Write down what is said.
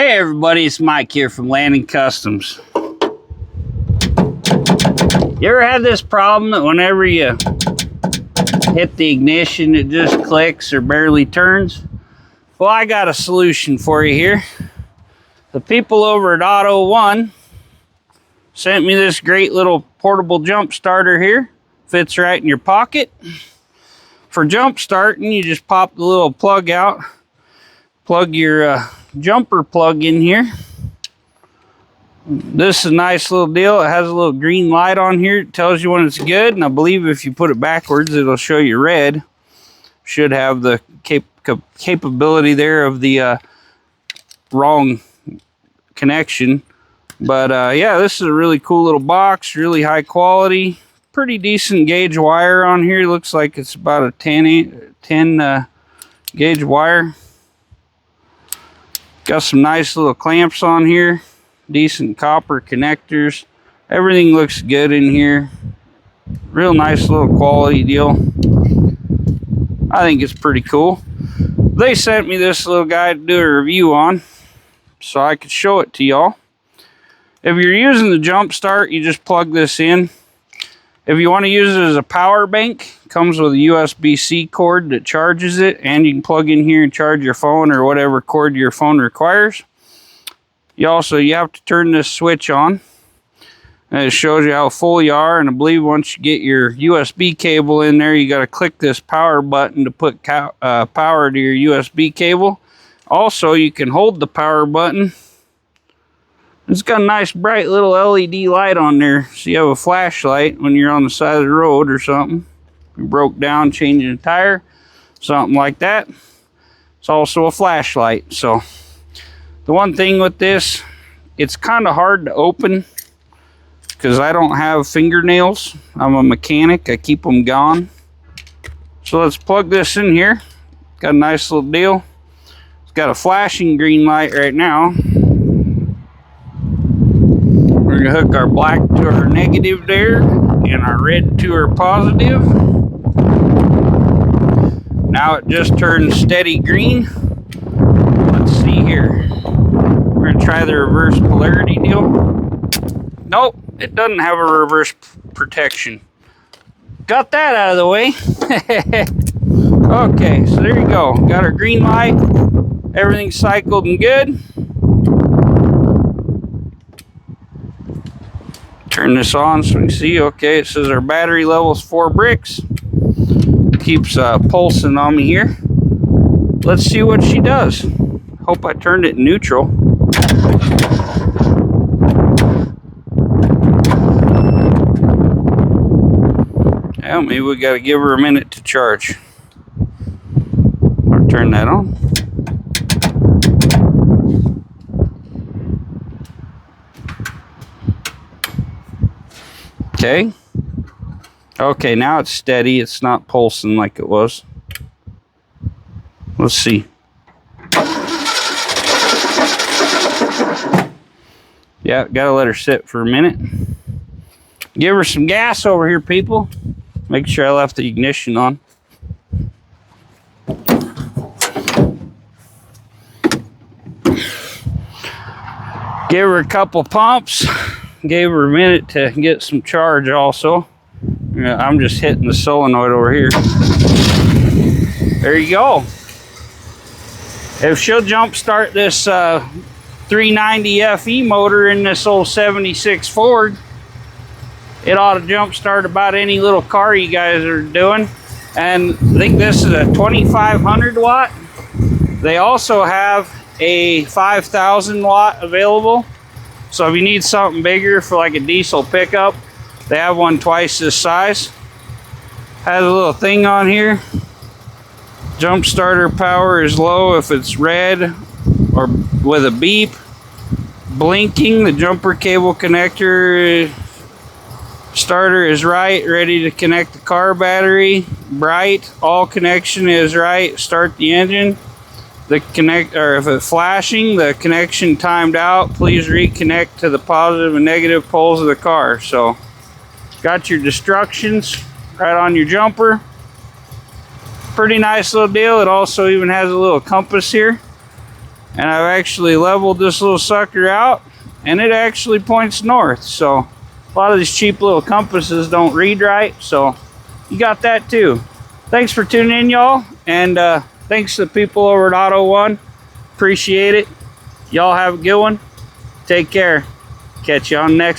Hey everybody, it's Mike here from Landon Customs. You ever had this problem that whenever you hit the ignition it just clicks or barely turns? Well, I got a solution for you here. The people over at Autoone sent me this great little portable jump starter here. Fits right in your pocket. For jump starting, you just pop the little plug out, plug your jumper plug in here. This is a nice little deal. It has a little green light on here. It tells you when it's good, and I believe if you put it backwards it'll show you red. Should have the capability there of the wrong connection. But yeah, this is a really cool little box, really high quality, pretty decent gauge wire on here. Looks like it's about a 10 gauge wire. Got some nice little clamps on here, decent copper connectors. Everything looks good in here. Real nice little quality deal. I think it's pretty cool. They sent me this little guy to do a review on so I could show it to y'all. If you're using the jump start, you just plug this in. If you want to use it as a power bank, it comes with a USB-C cord that charges it, and you can plug in here and charge your phone or whatever cord your phone requires. You have to turn this switch on, and it shows you how full you are. And I believe once you get your USB cable in there, you got to click this power button to put power to your USB cable. Also, you can hold the power button. It's got a nice bright little LED light on there, so you have a flashlight when you're on the side of the road or something. You broke down, changing a tire, something like that. It's also a flashlight. So the one thing with this, it's kind of hard to open because I don't have fingernails. I'm a mechanic, I keep them gone. So let's plug this in here. Got a nice little deal. It's got a flashing green light right now. We're going to hook our black to our negative there and our red to our positive. Now it just turned steady green. Let's see here. We're going to try the reverse polarity deal. Nope, it doesn't have a reverse protection. Got that out of the way. Okay, so there you go. Got our green light. Everything's cycled and good. Turn this on so we can see. Okay, it says our battery level is 4 bricks. Keeps pulsing on me here. Let's see what she does. Hope I turned it neutral. Well, maybe we got to give her a minute to charge. I'll turn that on. Okay, now it's steady. It's not pulsing like it was. Let's see. Yeah, gotta let her sit for a minute. Give her some gas over here, people. Make sure I left the ignition on. Give her a couple pumps. Gave her a minute to get some charge also. I'm just hitting the solenoid over here. There you go. If she'll jump start this 390 FE motor in this old 76 Ford, it ought to jump start about any little car you guys are doing. And I think this is a 2500 watt. They also have a 5000 watt available. So if you need something bigger for like a diesel pickup, they have one twice this size. Has a little thing on here. Jump starter power is low if it's red or with a beep. Blinking, the jumper cable connector starter is right, ready to connect the car battery. Bright, all connection is right, start the engine. If it's flashing, the connection timed out. Please reconnect to the positive and negative poles of the car. So, got your instructions right on your jumper. Pretty nice little deal. It also even has a little compass here. And I've actually leveled this little sucker out, and it actually points north. So a lot of these cheap little compasses don't read right, so you got that too. Thanks for tuning in, y'all, and thanks to the people over at Autoone. Appreciate it. Y'all have a good one. Take care. Catch you on next.